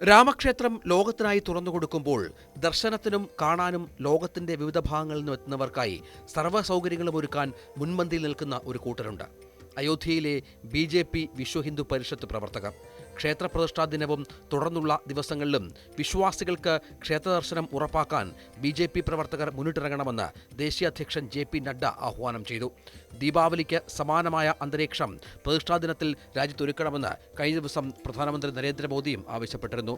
രാമക്ഷേത്രം ലോകത്തിനായി തുറന്നുകൊടുക്കുമ്പോൾ ദർശനത്തിനും കാണാനും ലോകത്തിന്റെ വിവിധ ഭാഗങ്ങളിൽ നിന്നും എത്തുന്നവർക്കായി സർവ്വ സൗകര്യങ്ങളും ഒരുക്കാൻ മുൻപന്തിയിൽ നിൽക്കുന്ന ഒരു കൂട്ടരുണ്ട്. അയോധ്യയിലെ BJP വിശ്വ ഹിന്ദു പരിഷത്ത് പ്രവർത്തകർ. ക്ഷേത്രപ്രതിഷ്ഠാ ദിനവും തുടർന്നുള്ള ദിവസങ്ങളിലും വിശ്വാസികൾക്ക് ക്ഷേത്രദർശനം ഉറപ്പാക്കാൻ BJP പ്രവർത്തകർ മുന്നിട്ടിറങ്ങണമെന്ന് ദേശീയ അധ്യക്ഷൻ JP നഡ്ഡ ആഹ്വാനം ചെയ്തു. ദീപാവലിക്ക് സമാനമായ അന്തരീക്ഷം പ്രതിഷ്ഠാ ദിനത്തിൽ രാജ്യത്തൊരുക്കണമെന്ന് കഴിഞ്ഞ ദിവസം പ്രധാനമന്ത്രി നരേന്ദ്രമോദിയും ആവശ്യപ്പെട്ടിരുന്നു.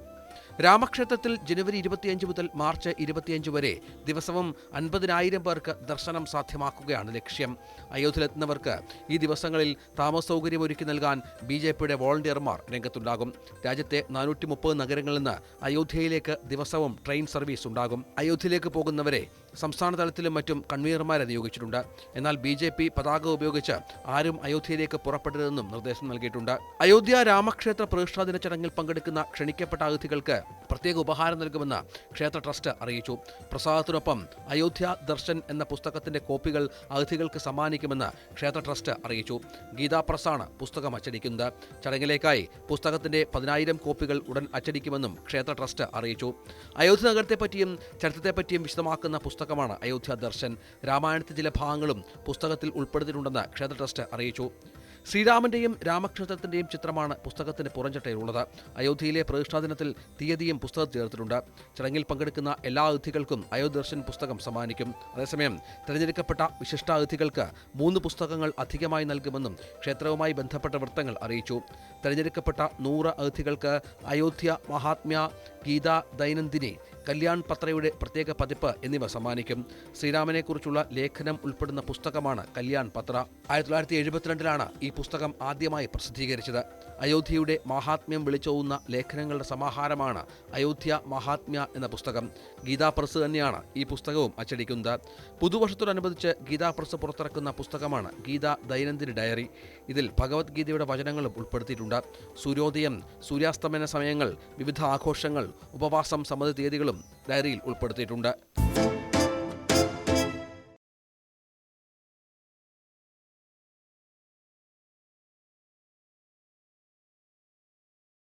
രാമക്ഷേത്രത്തിൽ ജനുവരി 25 മുതൽ മാർച്ച് 25 വരെ ദിവസവും 50,000 പേർക്ക് ദർശനം സാധ്യമാക്കുകയാണ് ലക്ഷ്യം. അയോധ്യയിലെത്തുന്നവർക്ക് ഈ ദിവസങ്ങളിൽ താമസ സൗകര്യം ഒരുക്കി നൽകാൻ BJPയുടെ വോളണ്ടിയർമാർ രംഗത്തുണ്ടാകും. രാജ്യത്തെ 430 നഗരങ്ങളിൽ നിന്ന് അയോധ്യയിലേക്ക് ദിവസവും ട്രെയിൻ സർവീസ് ഉണ്ടാകും. അയോധ്യയിലേക്ക് പോകുന്നവരെ സംസ്ഥാന തലത്തിലും മറ്റും കൺവീനർമാരെ നിയോഗിച്ചിട്ടുണ്ട്. എന്നാൽ BJP പതാക ഉപയോഗിച്ച് ആരും അയോധ്യയിലേക്ക് പുറപ്പെടരുതെന്നും നിർദ്ദേശം നൽകിയിട്ടുണ്ട്. അയോധ്യ രാമക്ഷേത്ര പ്രതിഷ്ഠാ ദിന ചടങ്ങിൽ പങ്കെടുക്കുന്ന ക്ഷണിക്കപ്പെട്ട അതിഥികൾക്ക് പ്രത്യേക ഉപഹാരം നൽകുമെന്ന് ക്ഷേത്ര ട്രസ്റ്റ് അറിയിച്ചു. പ്രസാദത്തിനൊപ്പം അയോധ്യ ദർശൻ എന്ന പുസ്തകത്തിന്റെ കോപ്പികൾ അതിഥികൾക്ക് സമ്മാനിക്കുമെന്ന് ക്ഷേത്ര ട്രസ്റ്റ് അറിയിച്ചു. ഗീതാ പ്രസാണ് പുസ്തകം അച്ചടിക്കുന്നത്. ചടങ്ങിലേക്കായി പുസ്തകത്തിന്റെ 10,000 കോപ്പികൾ ഉടൻ അച്ചടിക്കുമെന്നും ക്ഷേത്ര ട്രസ്റ്റ് അറിയിച്ചു. അയോധ്യ നഗരത്തെപ്പറ്റിയും ചരിത്രത്തെപ്പറ്റിയും വിശദമാക്കുന്ന പുസ്തകമാണ് അയോധ്യ ദർശൻ. രാമായണത്തെ ചില ഭാഗങ്ങളും പുസ്തകത്തിൽ ഉൾപ്പെടുത്തിയിട്ടുണ്ടെന്ന് ക്ഷേത്ര ട്രസ്റ്റ് അറിയിച്ചു. ശ്രീരാമന്റെയും രാമക്ഷേത്രത്തിന്റെയും ചിത്രമാണ് പുസ്തകത്തിന് പുറംചട്ടയിലുള്ളത്. അയോധ്യയിലെ പ്രതിഷ്ഠാ ദിനത്തിൽ തീയതിയും പുസ്തകത്തിൽ ചേർത്തിട്ടുണ്ട്. ചടങ്ങിൽ പങ്കെടുക്കുന്ന എല്ലാ അതിഥികൾക്കും അയോധ്യദർശൻ പുസ്തകം സമ്മാനിക്കും. അതേസമയം തിരഞ്ഞെടുക്കപ്പെട്ട വിശിഷ്ടാതിഥികൾക്ക് 3 പുസ്തകങ്ങൾ അധികമായി നൽകുമെന്നും ക്ഷേത്രവുമായി ബന്ധപ്പെട്ട വൃത്തങ്ങൾ അറിയിച്ചു. തിരഞ്ഞെടുക്കപ്പെട്ട 100 അതിഥികൾക്ക് അയോധ്യ മഹാത്മ്യ, ഗീത ദൈനംദിനി, കല്യാൺ പത്രയുടെ പ്രത്യേക പതിപ്പ് എന്നിവ സമ്മാനിക്കും. ശ്രീരാമനെക്കുറിച്ചുള്ള ലേഖനം ഉൾപ്പെടുന്ന പുസ്തകമാണ് കല്യാൺ പത്ര. 1972 ഈ പുസ്തകം ആദ്യമായി പ്രസിദ്ധീകരിച്ചത്. അയോധ്യയുടെ മഹാത്മ്യം വിളിച്ചോതുന്ന ലേഖനങ്ങളുടെ സമാഹാരമാണ് അയോധ്യ മഹാത്മ്യ എന്ന പുസ്തകം. ഗീതാ പ്രസ് തന്നെയാണ് ഈ പുസ്തകവും അച്ചടിക്കുന്നത്. പുതുവർഷത്തോടനുബന്ധിച്ച് ഗീതാ പ്രസ് പുറത്തിറക്കുന്ന പുസ്തകമാണ് ഗീത ദൈനംദിന ഡയറി. ഇതിൽ ഭഗവത്ഗീതയുടെ വചനങ്ങളും ഉൾപ്പെടുത്തിയിട്ടുണ്ട്. സൂര്യോദയം, സൂര്യാസ്തമന സമയങ്ങൾ, വിവിധ ആഘോഷങ്ങൾ, ഉപവാസം സംബന്ധിച്ച തീയതികളും ഡയറിയിൽ ഉൾപ്പെടുത്തിയിട്ടുണ്ട്.